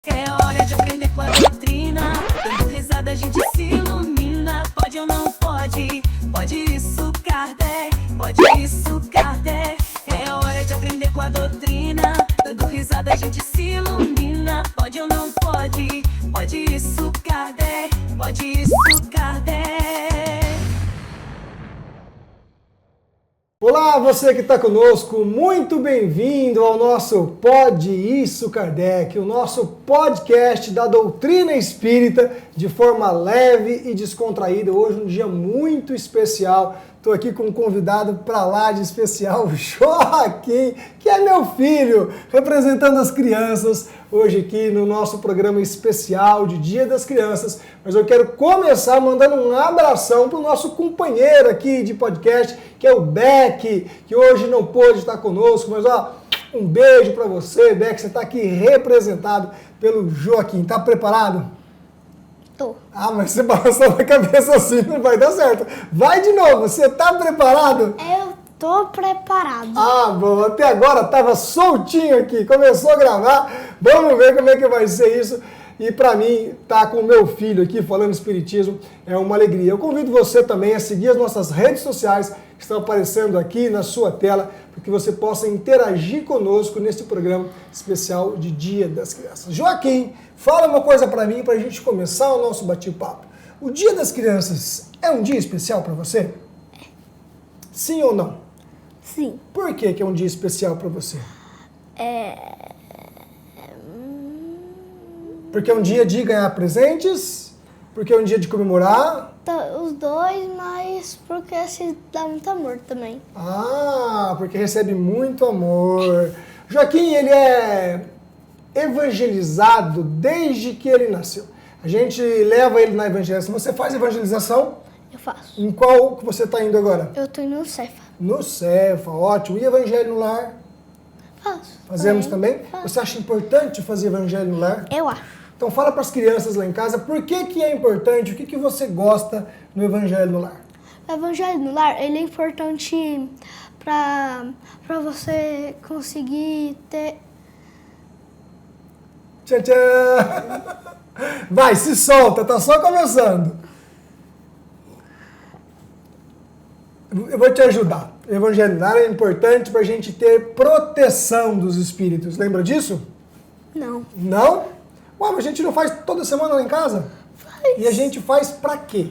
É hora de aprender com a doutrina. Dando risada a gente se ilumina. Pode ou não pode? Pode isso, Kardec. Pode isso, Kardec. É hora de aprender com a doutrina. Dando risada a gente se ilumina. Pode ou não pode? Pode isso, Kardec. Pode isso, Kardec. Olá, você que está conosco, muito bem-vindo ao nosso Pode Isso Kardec, o nosso podcast da doutrina espírita de forma leve e descontraída. Hoje um dia muito especial, estou aqui com um convidado para lá de especial, Joaquim, que é meu filho, representando as crianças, hoje aqui no nosso programa especial de Dia das Crianças. Mas eu quero começar mandando um abração para o nosso companheiro aqui de podcast, que é o Beck, que hoje não pôde estar conosco, mas ó, um beijo para você, Beck, você está aqui representado pelo Joaquim. Tá preparado? Tô. Ah, mas você balançando a cabeça assim não vai dar certo. Vai de novo, você tá preparado? Eu tô preparado. Ah, bom, até agora tava soltinho aqui, começou a gravar, vamos ver como é que vai ser isso. E para mim, tá com o meu filho aqui falando espiritismo é uma alegria. Eu convido você também a seguir as nossas redes sociais que estão aparecendo aqui na sua tela, para que você possa interagir conosco neste programa especial de Dia das Crianças. Joaquim, fala uma coisa para mim, para a gente começar o nosso bate-papo. O Dia das Crianças é um dia especial para você? Sim ou não? Sim. Por que é um dia especial para você? Porque é um dia de ganhar presentes? Porque é um dia de comemorar? Os dois, mas porque se dá muito amor também. Ah, porque recebe muito amor. Joaquim, ele é evangelizado desde que ele nasceu. A gente leva ele na evangelização. Você faz evangelização? Eu faço. Em qual que você está indo agora? Eu tô indo no Cefa. No Cefa, ótimo. E evangelho no lar? Faço. Fazemos também? Faço. Você acha importante fazer evangelho no lar? Eu acho. Então fala para as crianças lá em casa por que é importante, o que você gosta no Evangelho no Lar. O Evangelho no Lar, ele é importante pra você conseguir ter... Tchau, tchau! Vai, se solta, tá só começando. Eu vou te ajudar. O Evangelho no Lar é importante para a gente ter proteção dos espíritos. Lembra disso? Não. Não? Ué, mas a gente não faz toda semana lá em casa? Faz. E a gente faz para quê?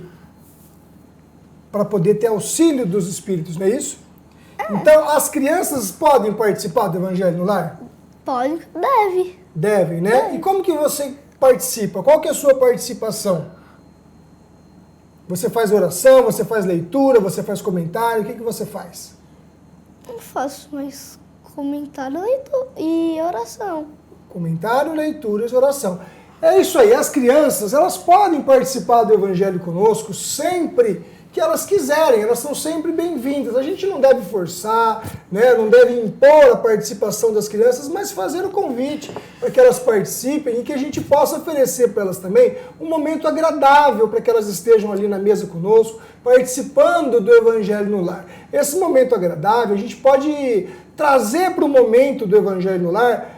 Para poder ter auxílio dos espíritos, não é isso? Então, as crianças podem participar do Evangelho no Lar? Pode, deve. Devem, né? E como que você participa? Qual que é a sua participação? Você faz oração, você faz leitura, você faz comentário, o que você faz? Não faço mais comentário e oração. Comentário, leituras, oração. É isso aí, as crianças, elas podem participar do Evangelho conosco sempre que elas quiserem, elas são sempre bem-vindas. A gente não deve forçar, né? Não deve impor a participação das crianças, mas fazer o convite para que elas participem e que a gente possa oferecer para elas também um momento agradável para que elas estejam ali na mesa conosco, participando do Evangelho no Lar. Esse momento agradável, a gente pode trazer para o momento do Evangelho no Lar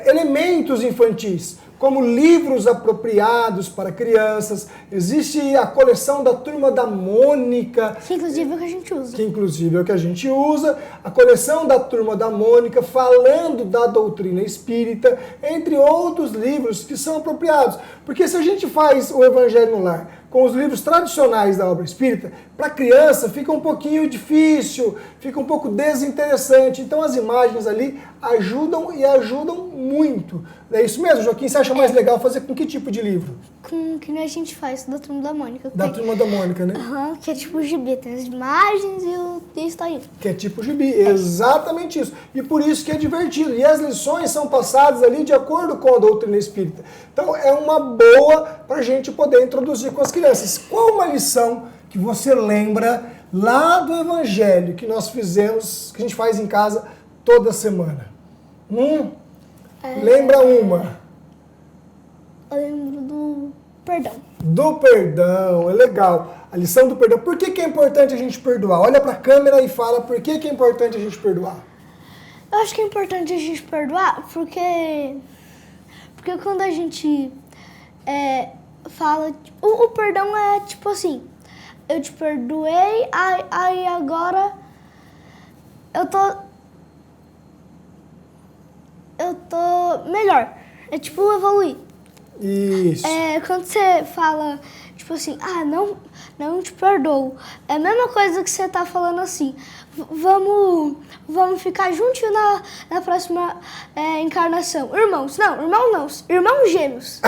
elementos infantis, como livros apropriados para crianças. Existe a coleção da Turma da Mônica. Que inclusive é o que a gente usa. Que inclusive é o que a gente usa. A coleção da Turma da Mônica, falando da doutrina espírita, entre outros livros que são apropriados. Porque se a gente faz o Evangelho no Lar com os livros tradicionais da obra espírita, para a criança fica um pouquinho difícil, fica um pouco desinteressante. Então as imagens ali ajudam e ajudam muito. É isso mesmo, Joaquim? Você acha mais legal fazer com que tipo de livro? Com que a gente faz da Turma da Mônica. Da Turma da Mônica, né? Aham, que é tipo gibi, tem as imagens e o está aí. Que é tipo gibi, exatamente isso. E por isso que é divertido. E as lições são passadas ali de acordo com a doutrina espírita. Então é uma boa para a gente poder introduzir com as crianças. Qual uma lição que você lembra lá do Evangelho que nós fizemos, que a gente faz em casa toda semana? Lembra uma? Eu lembro do perdão. Do perdão, é legal. A lição do perdão. Por que é importante a gente perdoar? Olha para a câmera e fala por que é importante a gente perdoar. Eu acho que é importante a gente perdoar porque Porque quando a gente fala... O perdão é tipo assim, eu te perdoei, aí agora eu tô melhor. É tipo evoluir. Isso. Quando você fala, tipo assim, não te perdoo. É a mesma coisa que você tá falando assim, vamos ficar juntos na próxima encarnação. Irmãos gêmeos.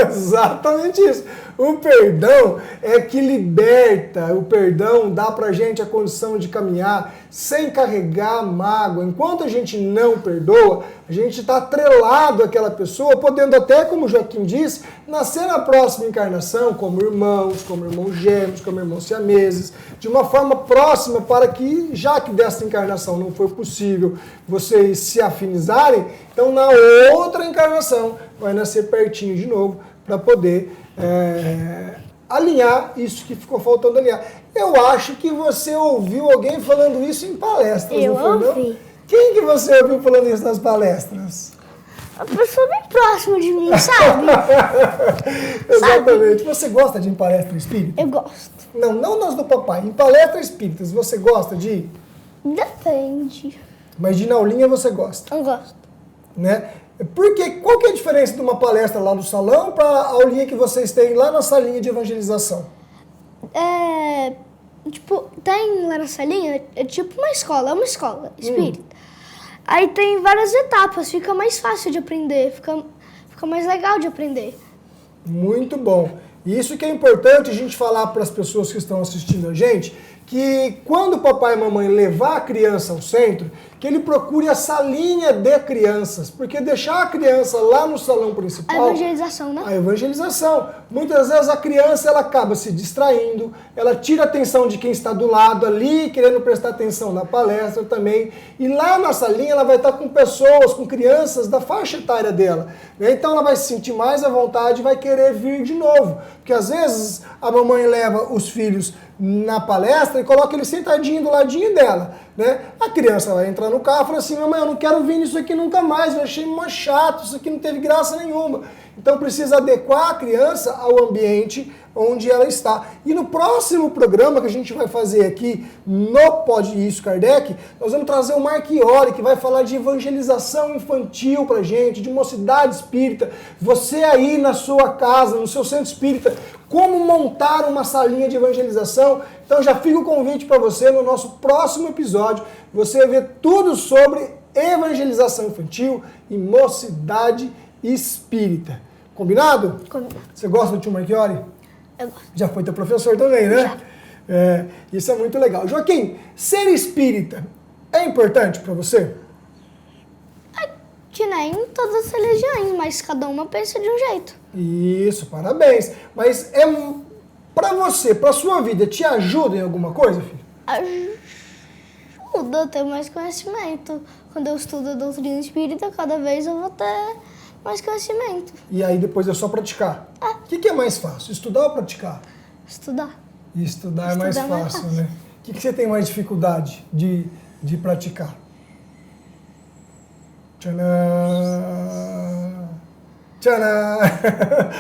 Exatamente isso. O perdão é que liberta, o perdão dá pra gente a condição de caminhar sem carregar mágoa. Enquanto a gente não perdoa, a gente está atrelado àquela pessoa, podendo até, como o Joaquim disse, nascer na próxima encarnação como irmãos gêmeos, como irmãos siameses, de uma forma próxima para que, já que dessa encarnação não foi possível vocês se afinizarem, então na outra encarnação vai nascer pertinho de novo para poder alinhar isso que ficou faltando alinhar. Eu acho que você ouviu alguém falando isso em palestras, Eu não foi, ouvi. não? Quem que você ouviu falando isso nas palestras? A pessoa bem próxima de mim, sabe? Exatamente. Você gosta de ir em palestra espírita? Eu gosto. Não nós do papai. Em palestras espíritas, você gosta de ir? Depende. Mas de ir na aulinha você gosta, Eu gosto. né? Porque qual que é a diferença de uma palestra lá no salão para a aulinha que vocês têm lá na salinha de evangelização? Tipo, tem lá na salinha, é tipo uma escola espírita. Aí tem várias etapas, fica mais fácil de aprender, fica mais legal de aprender. Muito bom. E isso que é importante a gente falar para as pessoas que estão assistindo a gente, que quando o papai e a mamãe levar a criança ao centro, que ele procure a salinha de crianças, porque deixar a criança lá no salão principal... A evangelização, né? A evangelização. Muitas vezes a criança ela acaba se distraindo, ela tira a atenção de quem está do lado ali, querendo prestar atenção na palestra também. E lá na salinha ela vai estar com pessoas, com crianças da faixa etária dela, né? Então ela vai se sentir mais à vontade e vai querer vir de novo. Porque às vezes a mamãe leva os filhos na palestra e coloca ele sentadinho do ladinho dela, né? A criança vai entrar no carro e fala assim, mamãe, eu não quero vir nisso aqui nunca mais, eu achei mó chato, isso aqui não teve graça nenhuma. Então precisa adequar a criança ao ambiente onde ela está. E no próximo programa que a gente vai fazer aqui no Pode Isso Kardec, nós vamos trazer o Marchiori, que vai falar de evangelização infantil pra gente, de mocidade espírita. Você aí na sua casa, no seu centro espírita, como montar uma salinha de evangelização. Então já fica o convite para você no nosso próximo episódio. Você vai ver tudo sobre evangelização infantil e mocidade espírita. Combinado? Combinado. Você gosta do tio Marchiori? Eu gosto. Já foi teu professor também, né? Já. Isso é muito legal. Joaquim, ser espírita é importante para você? Que nem todas as religiões, mas cada uma pensa de um jeito. Isso, parabéns. Mas para você, para sua vida, te ajuda em alguma coisa, filho? Ajuda a ter mais conhecimento. Quando eu estudo a doutrina espírita, cada vez eu vou ter mais conhecimento. E aí depois é só praticar? O que é mais fácil, estudar ou praticar? Estudar. Estudar é mais fácil, né? O que você tem mais dificuldade de praticar? Tchanã! Tchanã!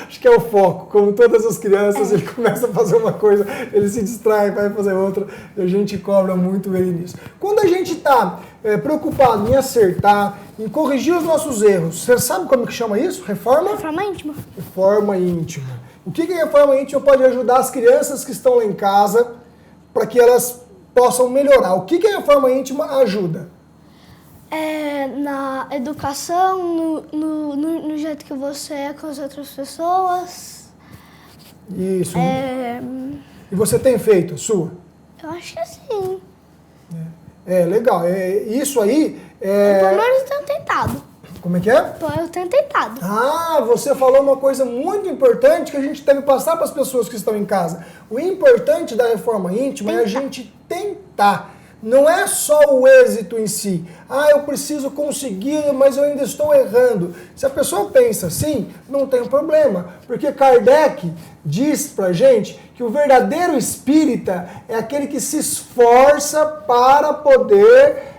Acho que é o foco. Como todas as crianças, ele começa a fazer uma coisa, ele se distrai, vai fazer outra, e a gente cobra muito ele nisso. Quando a gente está preocupado em acertar, em corrigir os nossos erros, você sabe como que chama isso? Reforma? Reforma íntima. Reforma íntima. O que a reforma íntima pode ajudar as crianças que estão lá em casa para que elas possam melhorar? O que a reforma íntima ajuda? Na educação, no jeito que você é com as outras pessoas. Isso. E você tem feito a sua? Eu acho que sim. Legal. Isso aí Pelo menos eu tenho tentado. Como é que é? Eu tenho tentado. Você falou uma coisa muito importante que a gente deve passar para as pessoas que estão em casa. O importante da reforma íntima é a gente tentar. Não é só o êxito em si. Eu preciso conseguir, mas eu ainda estou errando. Se a pessoa pensa assim, não tem problema. Porque Kardec diz pra gente que o verdadeiro espírita é aquele que se esforça para poder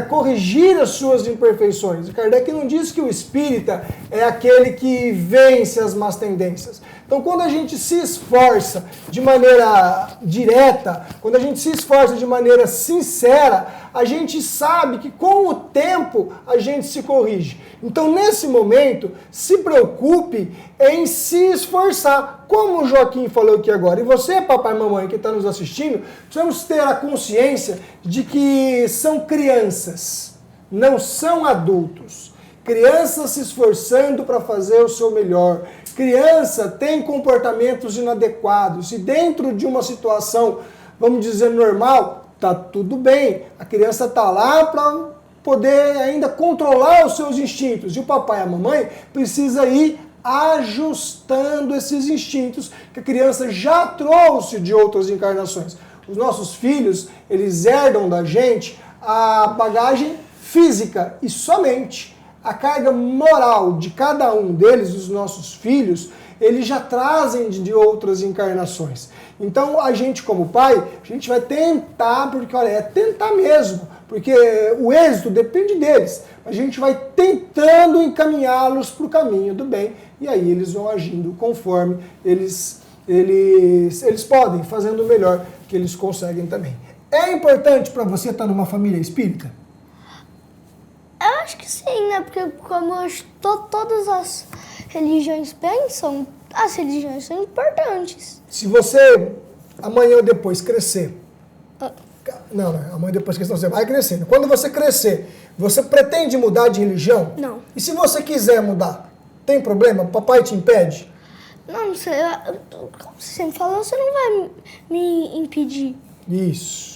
corrigir as suas imperfeições. Kardec não diz que o espírita é aquele que vence as más tendências. Então, quando a gente se esforça de maneira direta, quando a gente se esforça de maneira sincera, a gente sabe que com o tempo a gente se corrige. Então, nesse momento, se preocupe em se esforçar. Como o Joaquim falou aqui agora, e você, papai e mamãe que está nos assistindo, precisamos ter a consciência de que são crianças, não são adultos. Criança se esforçando para fazer o seu melhor. Criança tem comportamentos inadequados. E dentro de uma situação, vamos dizer, normal, tá tudo bem. A criança está lá para poder ainda controlar os seus instintos. E o papai e a mamãe precisa ir ajustando esses instintos que a criança já trouxe de outras encarnações. Os nossos filhos, eles herdam da gente a bagagem física e somente. A carga moral de cada um deles, os nossos filhos, eles já trazem de outras encarnações. Então, a gente como pai, a gente vai tentar, porque olha, é tentar mesmo, porque o êxito depende deles. A gente vai tentando encaminhá-los para o caminho do bem, e aí eles vão agindo conforme eles podem, fazendo o melhor que eles conseguem também. É importante para você estar numa família espírita? Eu acho que sim, né? Porque como todas as religiões pensam, as religiões são importantes. Se você amanhã ou depois crescer, não, amanhã ou depois crescer, você vai crescendo. Quando você crescer, você pretende mudar de religião? Não. E se você quiser mudar, tem problema? Papai te impede? Não, como você sempre falou, você não vai me impedir. Isso.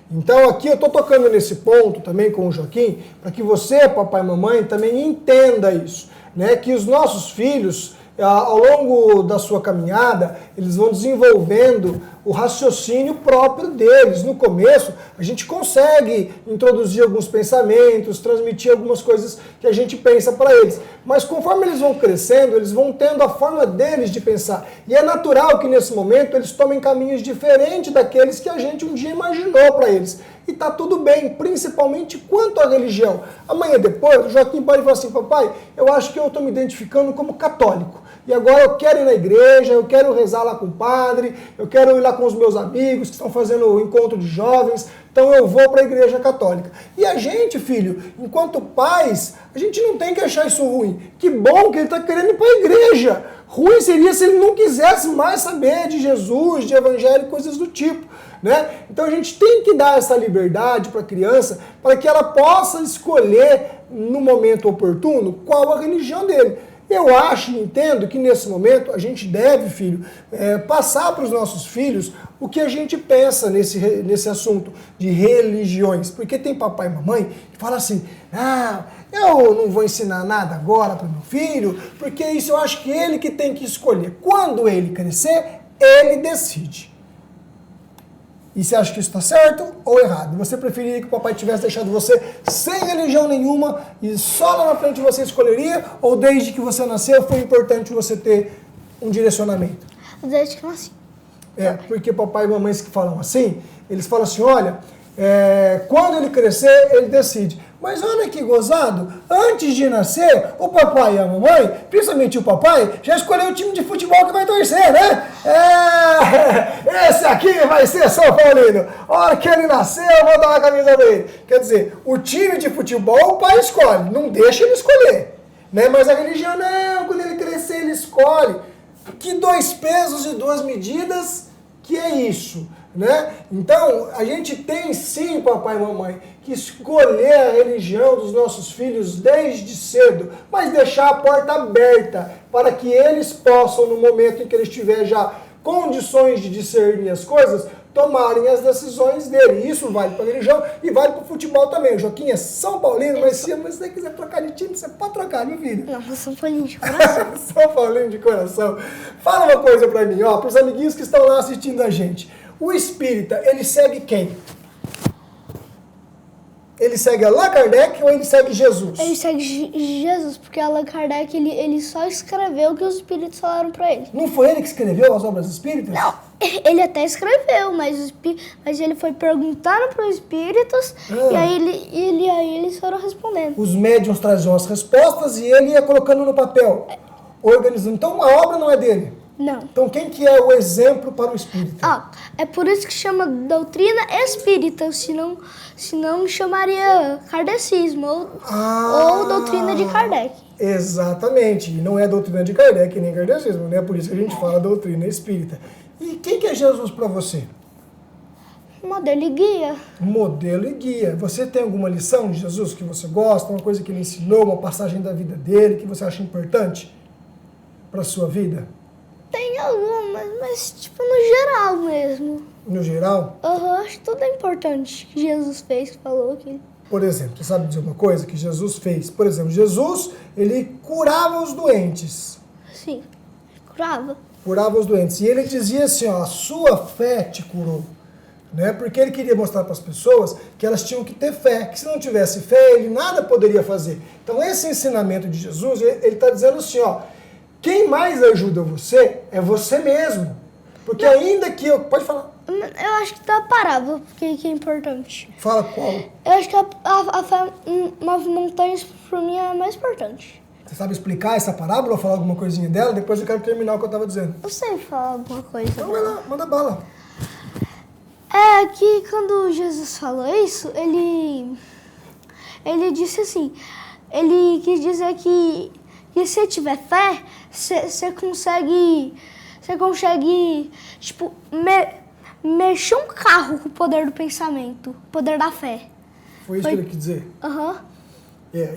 Então aqui eu estou tocando nesse ponto também com o Joaquim, para que você, papai e mamãe, também entenda isso, né? Que os nossos filhos, ao longo da sua caminhada, eles vão desenvolvendo o raciocínio próprio deles. No começo, a gente consegue introduzir alguns pensamentos, transmitir algumas coisas que a gente pensa para eles. Mas conforme eles vão crescendo, eles vão tendo a forma deles de pensar. E é natural que nesse momento eles tomem caminhos diferentes daqueles que a gente um dia imaginou para eles. E tá tudo bem, principalmente quanto à religião. Amanhã depois, o Joaquim pode falar assim, papai, eu acho que eu estou me identificando como católico. E agora eu quero ir na igreja, eu quero rezar lá com o padre, eu quero ir lá com os meus amigos que estão fazendo o encontro de jovens, então eu vou para a igreja católica. E a gente, filho, enquanto pais, a gente não tem que achar isso ruim. Que bom que ele está querendo ir para a igreja. Ruim seria se ele não quisesse mais saber de Jesus, de evangelho, coisas do tipo, né? Então a gente tem que dar essa liberdade para a criança, para que ela possa escolher no momento oportuno qual a religião dele. Eu acho e entendo que nesse momento a gente deve, filho, passar para os nossos filhos o que a gente pensa nesse assunto de religiões. Porque tem papai e mamãe que fala assim, eu não vou ensinar nada agora para meu filho, porque isso eu acho que ele que tem que escolher. Quando ele crescer, ele decide. E você acha que isso está certo ou errado? Você preferiria que o papai tivesse deixado você sem religião nenhuma e só lá na frente você escolheria? Ou desde que você nasceu foi importante você ter um direcionamento? Desde que eu nasci. Porque papai e mamãe que falam assim, eles falam assim, olha, quando ele crescer, ele decide. Mas olha que gozado, antes de nascer, o papai e a mamãe, principalmente o papai, já escolheu o time de futebol que vai torcer, né? Esse aqui vai ser São Paulino. A hora que ele nascer, eu vou dar uma camisa dele. Quer dizer, o time de futebol o pai escolhe, não deixa ele escolher. Né? Mas a religião, não, quando ele crescer, ele escolhe. Que 2 pesos e 2 medidas, que é isso? Né? Então, a gente tem sim, papai e mamãe, que escolher a religião dos nossos filhos desde cedo, mas deixar a porta aberta para que eles possam, no momento em que eles tiverem já condições de discernir as coisas, tomarem as decisões dele. Isso vale para a religião e vale para o futebol também. O Joaquim é São Paulino, mas se você quiser trocar de time, você pode trocar, meu filho. Não, eu sou São Paulino de coração. São Paulino de coração. Fala uma coisa para mim, para os amiguinhos que estão lá assistindo a gente. O espírita, ele segue quem? Ele segue Allan Kardec ou ele segue Jesus? Ele segue Jesus, porque Allan Kardec, ele só escreveu o que os espíritos falaram pra ele. Não foi ele que escreveu as obras espíritas? Não, ele até escreveu, mas ele foi perguntando para os espíritos e aí eles foram respondendo. Os médiuns traziam as respostas e ele ia colocando no papel, organizando. Então a obra não é dele. Não. Então quem que é o exemplo para o espírita? É por isso que chama doutrina espírita, senão chamaria kardecismo ou doutrina de Kardec. Exatamente, e não é doutrina de Kardec nem kardecismo, né? Por isso que a gente fala doutrina espírita. E quem que é Jesus para você? Modelo e guia. Modelo e guia. Você tem alguma lição de Jesus que você gosta, uma coisa que ele ensinou, uma passagem da vida dele que você acha importante para sua vida? Tem algumas, mas tipo no geral mesmo. No geral? Acho que tudo é importante que Jesus fez, que falou que... Por exemplo, você sabe dizer uma coisa que Jesus fez? Por exemplo, Jesus, ele curava os doentes. Sim, curava. Curava os doentes. E ele dizia assim, ó, a sua fé te curou. Né? Porque ele queria mostrar para as pessoas que elas tinham que ter fé, que se não tivesse fé, ele nada poderia fazer. Então esse ensinamento de Jesus, ele está dizendo assim, ó, quem mais ajuda você é você mesmo. Porque ainda que eu... Pode falar. Eu acho que tá parável, que é importante. Fala qual. Eu acho que a fé nas montanhas, pra mim, é a mais importante. Você sabe explicar essa parábola ou falar alguma coisinha dela? Depois eu quero terminar o que eu estava dizendo. Eu sei falar alguma coisa. Então vai lá, manda bala. É que quando Jesus falou isso, ele disse assim, ele quis dizer que se tiver fé, você consegue, tipo, mexer um carro com o poder do pensamento, o poder da fé. Foi isso que ele quis dizer? Aham.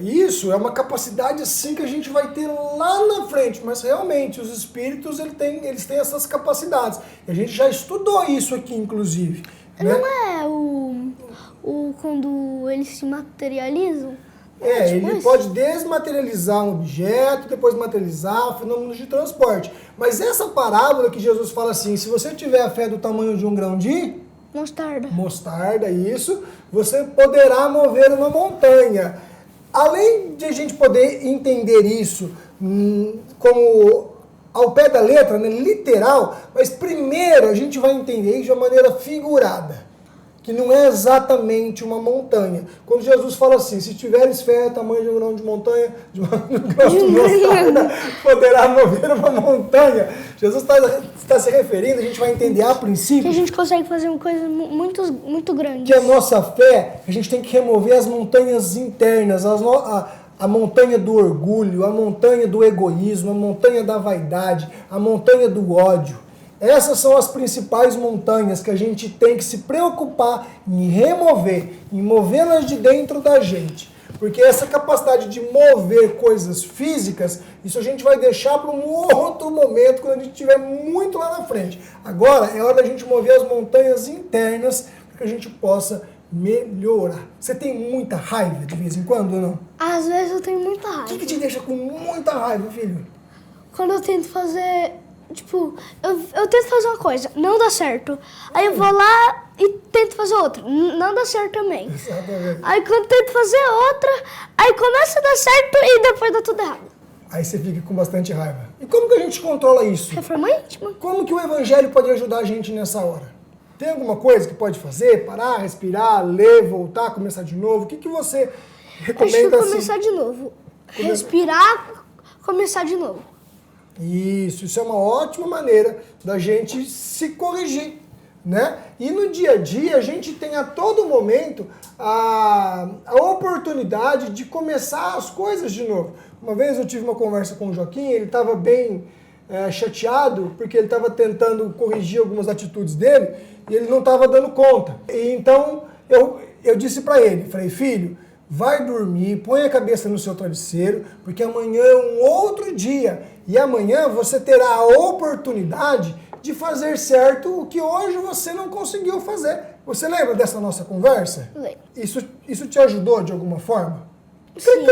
Isso é uma capacidade assim que a gente vai ter lá na frente, mas realmente os espíritos eles têm essas capacidades. E a gente já estudou isso aqui, inclusive. Né? Não é o quando eles se materializam? Ele isso? pode desmaterializar um objeto, depois materializar fenômenos de transporte. Mas essa parábola que Jesus fala assim, se você tiver a fé do tamanho de um grão de... Mostarda, isso, você poderá mover uma montanha. Além de a gente poder entender isso como ao pé da letra, né, literal, mas primeiro a gente vai entender isso de uma maneira figurada, que não é exatamente uma montanha. Quando Jesus fala assim, se tiveres fé, tamanho de um grão de montanha, de um grão de mostarda, poderá mover uma montanha. Jesus está se referindo, a gente vai entender a princípio... Que a gente consegue fazer uma coisa muito grande. Que a nossa fé, a gente tem que remover as montanhas internas, a montanha do orgulho, a montanha do egoísmo, a montanha da vaidade, a montanha do ódio. Essas são as principais montanhas que a gente tem que se preocupar em remover, em movê-las de dentro da gente. Porque essa capacidade de mover coisas físicas, isso a gente vai deixar para um outro momento, quando a gente estiver muito lá na frente. Agora é hora da gente mover as montanhas internas para que a gente possa melhorar. Você tem muita raiva de vez em quando ou não? Às vezes eu tenho muita raiva. O que te deixa com muita raiva, filho? Quando eu tento fazer... Tipo, eu tento fazer uma coisa, não dá certo. Aí eu vou lá e tento fazer outra, não dá certo também. Exatamente. Aí quando eu tento fazer outra, aí começa a dar certo e depois dá tudo errado. Aí você fica com bastante raiva. E como que a gente controla isso? Reforma íntima. Como que o evangelho pode ajudar a gente nessa hora? Tem alguma coisa que pode fazer? Parar, respirar, ler, voltar, começar de novo? O que você recomenda Acho que assim? começar de novo. Respirar, começar de novo. Isso é uma ótima maneira da gente se corrigir, né? E no dia a dia a gente tem a todo momento a oportunidade de começar as coisas de novo. Uma vez eu tive uma conversa com o Joaquim, ele estava bem chateado porque ele estava tentando corrigir algumas atitudes dele e ele não estava dando conta. E então eu disse para ele, falei, filho, vai dormir, põe a cabeça no seu travesseiro, porque amanhã é um outro dia. E amanhã você terá a oportunidade de fazer certo o que hoje você não conseguiu fazer. Você lembra dessa nossa conversa? Lembro. Isso te ajudou de alguma forma? Sim.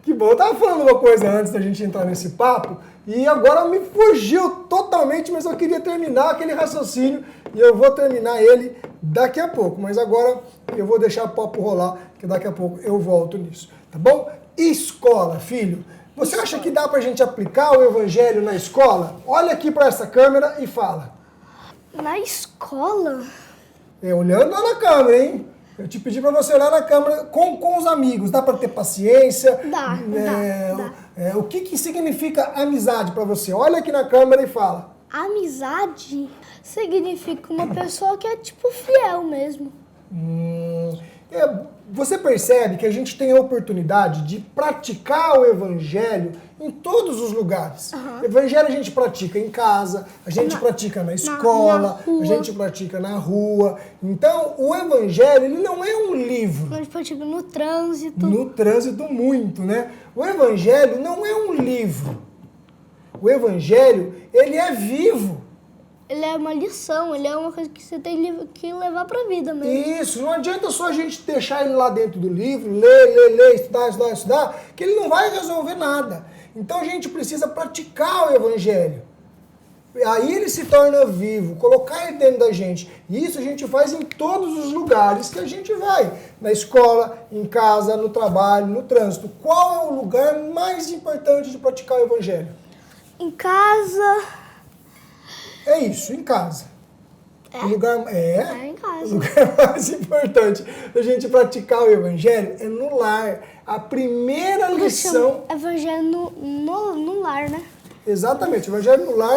Que bom, eu estava falando uma coisa antes da gente entrar nesse papo e agora me fugiu totalmente, mas eu queria terminar aquele raciocínio e eu vou terminar ele daqui a pouco. Mas agora eu vou deixar o papo rolar, que daqui a pouco eu volto nisso, tá bom? Escola, filho. Você acha que dá pra gente aplicar o evangelho na escola? Olha aqui para essa câmera e fala. Na escola? Olhando lá na câmera, hein? Eu te pedi para você olhar na câmera com os amigos. Dá para ter paciência? Dá. O que significa amizade para você? Olha aqui na câmera e fala. Amizade significa uma pessoa que é tipo fiel mesmo. Você percebe que a gente tem a oportunidade de praticar o evangelho em todos os lugares. O evangelho a gente pratica em casa, a gente pratica na escola, a gente pratica na rua. Então, o evangelho ele não é um livro. A gente pratica no trânsito. No trânsito muito, né? O evangelho não é um livro. O evangelho, ele é vivo. Ele é uma lição, ele é uma coisa que você tem que levar pra vida mesmo. Isso, não adianta só a gente deixar ele lá dentro do livro, ler, estudar, que ele não vai resolver nada. Então a gente precisa praticar o evangelho. Aí ele se torna vivo, colocar ele dentro da gente. E isso a gente faz em todos os lugares que a gente vai. Na escola, em casa, no trabalho, no trânsito. Qual é o lugar mais importante de praticar o evangelho? Em casa. É isso, em casa. O lugar, em casa. O lugar mais importante da gente praticar o evangelho é no lar. A primeira lição... Evangelho no lar, né? Exatamente, o evangelho no lar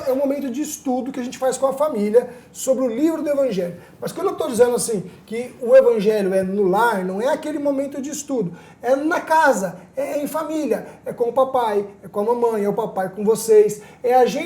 é um momento de estudo que a gente faz com a família sobre o livro do evangelho. Mas quando eu estou dizendo assim, que o evangelho é no lar, não é aquele momento de estudo. É na casa, é em família, é com o papai, é com a mamãe, é o papai com vocês.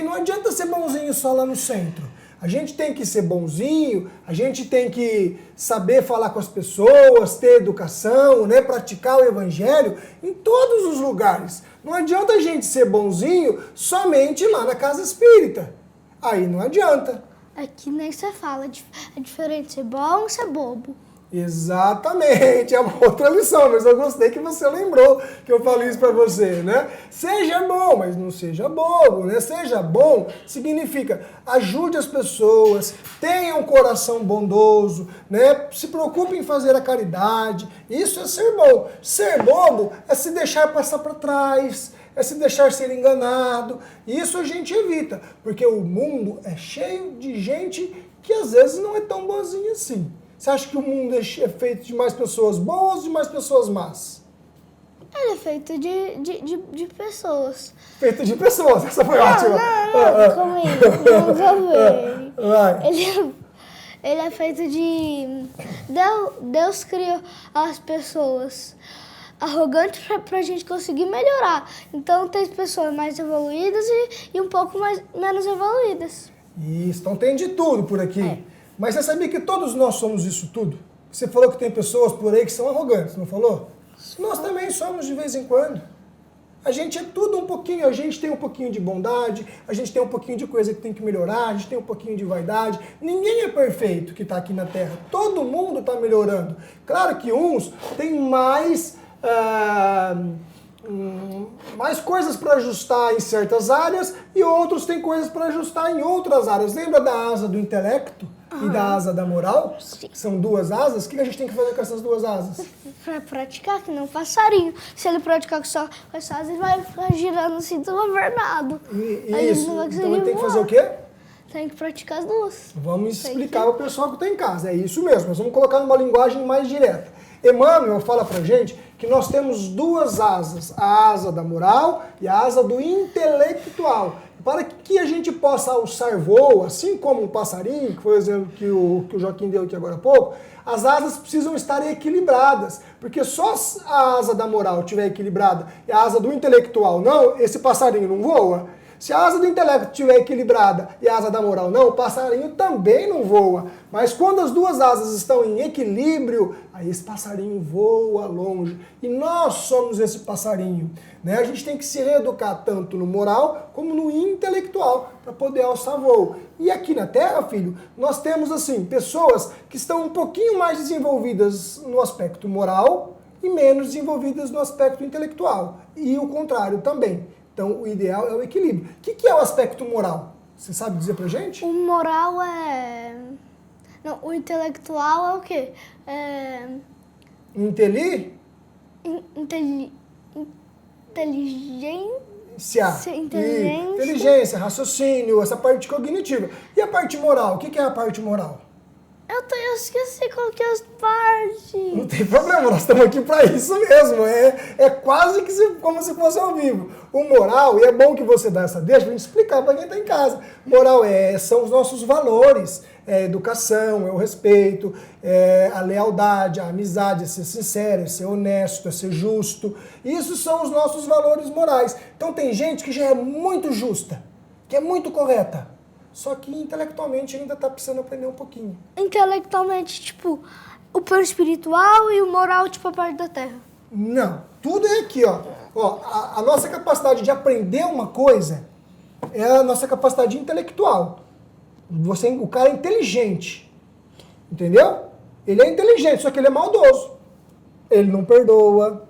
Não adianta ser bonzinho só lá no centro. A gente tem que ser bonzinho, a gente tem que saber falar com as pessoas, ter educação, né? Praticar o evangelho em todos os lugares. Não adianta a gente ser bonzinho somente lá na casa espírita. Aí não adianta. Aqui nem você fala, é diferente ser bom ou ser bobo. Exatamente, é uma outra lição, mas eu gostei que você lembrou que eu falei isso pra você, né? Seja bom, mas não seja bobo, né? Seja bom significa ajude as pessoas, tenha um coração bondoso, né? Se preocupe em fazer a caridade, isso é ser bom. Ser bobo é se deixar passar para trás, é se deixar ser enganado, isso a gente evita, porque o mundo é cheio de gente que às vezes não é tão boazinha assim. Você acha que o mundo é feito de mais pessoas boas ou de mais pessoas más? Ele é feito de pessoas. Feito de pessoas, essa foi ótima. Calma aí, ele é feito de... Deus criou as pessoas arrogantes pra gente conseguir melhorar. Então tem pessoas mais evoluídas e um pouco menos evoluídas. Isso, então tem de tudo por aqui. Mas você sabia que todos nós somos isso tudo? Você falou que tem pessoas por aí que são arrogantes, não falou? Nós também somos de vez em quando. A gente é tudo um pouquinho, a gente tem um pouquinho de bondade, a gente tem um pouquinho de coisa que tem que melhorar, a gente tem um pouquinho de vaidade. Ninguém é perfeito que está aqui na Terra. Todo mundo está melhorando. Claro que uns têm mais coisas para ajustar em certas áreas e outros têm coisas para ajustar em outras áreas. Lembra da asa do intelecto e da asa da moral? Sim. São duas asas. O que a gente tem que fazer com essas duas asas? Pra praticar, que nem um passarinho. Se ele praticar só com essa asa, ele vai ficar girando assim, do governado. Isso. Então ele tem que fazer o quê? Tem que praticar as duas. Vamos explicar para o pessoal que está em casa. É isso mesmo. Nós vamos colocar numa linguagem mais direta. Emmanuel fala pra gente que nós temos duas asas, a asa da moral e a asa do intelectual. Para que a gente possa alçar voo, assim como um passarinho, que foi o exemplo que o Joaquim deu aqui agora há pouco, as asas precisam estar equilibradas, porque só a asa da moral estiver equilibrada e a asa do intelectual não, esse passarinho não voa. Se a asa do intelecto estiver equilibrada e a asa da moral não, o passarinho também não voa. Mas quando as duas asas estão em equilíbrio, aí esse passarinho voa longe. E nós somos esse passarinho, né? A gente tem que se reeducar tanto no moral como no intelectual para poder alçar voo. E aqui na Terra, filho, nós temos assim pessoas que estão um pouquinho mais desenvolvidas no aspecto moral e menos desenvolvidas no aspecto intelectual. E o contrário também. Então, o ideal é o equilíbrio. O que é o aspecto moral? Você sabe dizer pra gente? O moral é... Não, o intelectual é o quê? Inteli? Inteligência. Inteligência. Inteligência, raciocínio, essa parte cognitiva. E a parte moral? O que é a parte moral? Eu esqueci qual que é as partes. Não tem problema, nós estamos aqui para isso mesmo. É quase que como se fosse ao vivo. O moral, e é bom que você dá essa deixa para gente explicar para quem está em casa. Moral são os nossos valores. É a educação, é o respeito, é a lealdade, a amizade, é ser sincero, é ser honesto, é ser justo. Isso são os nossos valores morais. Então tem gente que já é muito justa, que é muito correta. Só que intelectualmente ainda está precisando aprender um pouquinho. Intelectualmente, tipo, o plano espiritual e o moral, tipo, a parte da terra. Não, tudo é aqui, ó. A nossa capacidade de aprender uma coisa é a nossa capacidade intelectual. O cara é inteligente, entendeu? Ele é inteligente, só que ele é maldoso. Ele não perdoa,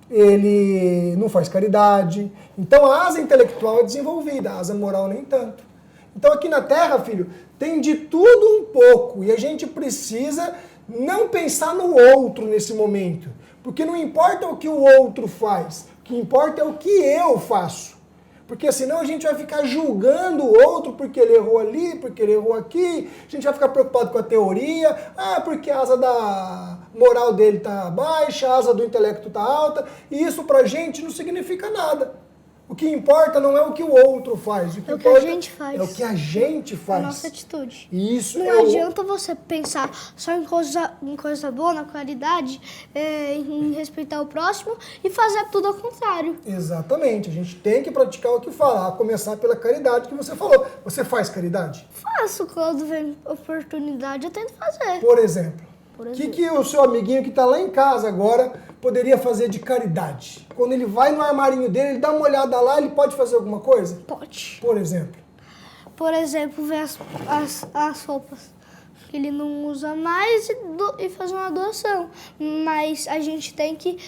ele não faz caridade. Então a asa intelectual é desenvolvida, a asa moral nem tanto. Então aqui na Terra, filho, tem de tudo um pouco e a gente precisa não pensar no outro nesse momento, porque não importa o que o outro faz, o que importa é o que eu faço. Porque senão a gente vai ficar julgando o outro porque ele errou ali, porque ele errou aqui, a gente vai ficar preocupado com a teoria, porque a asa da moral dele tá baixa, a asa do intelecto tá alta, e isso pra gente não significa nada. O que importa não é o que o outro faz. O que que a gente faz. É o que a gente faz. A nossa atitude. E isso não adianta você pensar só em coisa boa, na caridade, em respeitar o próximo e fazer tudo ao contrário. Exatamente. A gente tem que praticar o que fala, a começar pela caridade que você falou. Você faz caridade? Faço. Quando vem oportunidade, eu tento fazer. Por exemplo? O que o seu amiguinho que está lá em casa agora poderia fazer de caridade? Quando ele vai no armarinho dele, ele dá uma olhada lá, ele pode fazer alguma coisa? Pode. Por exemplo? Por exemplo, ver as roupas que ele não usa mais e fazer uma doação. Mas a gente tem que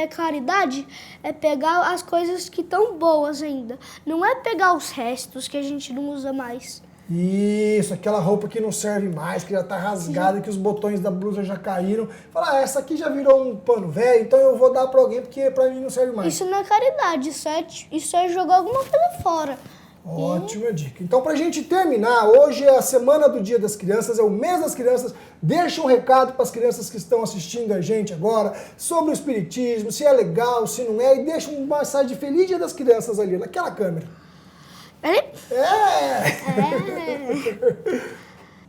caridade é pegar as coisas que estão boas ainda. Não é pegar os restos que a gente não usa mais. Isso, aquela roupa que não serve mais, que já tá rasgada, que os botões da blusa já caíram. Fala, essa aqui já virou um pano velho, então eu vou dar pra alguém porque pra mim não serve mais. Isso não é caridade, isso é jogar alguma coisa fora. Ótima dica. Então, pra gente terminar, hoje é a semana do Dia das Crianças, é o mês das crianças. Deixa um recado para as crianças que estão assistindo a gente agora sobre o espiritismo, se é legal, se não é, e deixa uma mensagem de Feliz Dia das Crianças ali, naquela câmera.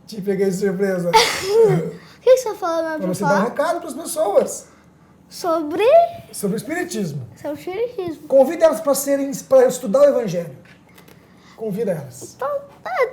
Te peguei de surpresa. O que você falou, meu Pra você dar um recado para as pessoas. Sobre o espiritismo. Sobre o espiritismo. Convida elas para estudar o Evangelho. Convida elas. Então,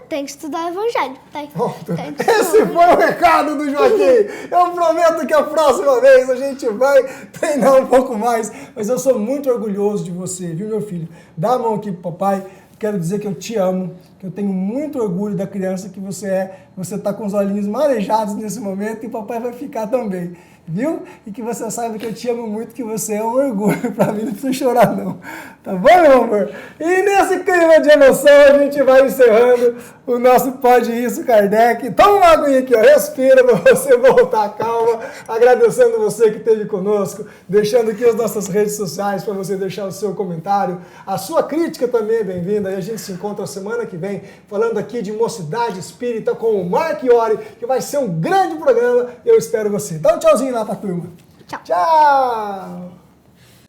tem que estudar o Evangelho. Tem que Esse foi o recado do Joaquim. Eu prometo que a próxima vez a gente vai treinar um pouco mais. Mas eu sou muito orgulhoso de você, viu, meu filho? Dá a mão aqui pro papai. Quero dizer que eu te amo, que eu tenho muito orgulho da criança que você é. Você está com os olhinhos marejados nesse momento e o papai vai ficar também, viu? E que você saiba que eu te amo muito, que você é um orgulho para mim, não precisa chorar não. Tá bom, meu amor? E nesse clima de emoção a gente vai encerrando o nosso Pode Isso Kardec. Toma uma aguinha aqui, ó, respira para você voltar calma. Agradecendo você que esteve conosco, deixando aqui as nossas redes sociais para você deixar o seu comentário. A sua crítica também é bem-vinda e a gente se encontra semana que vem falando aqui de Mocidade Espírita com o Mark Iori, que vai ser um grande programa. Eu espero você. Dá um tchauzinho lá pra turma. Tchau. Tchau.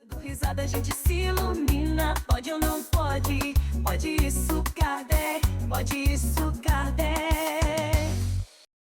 Do risada a gente se ilumina. Pode ou não pode? Pode isso, Kardec. Pode isso, Kardec.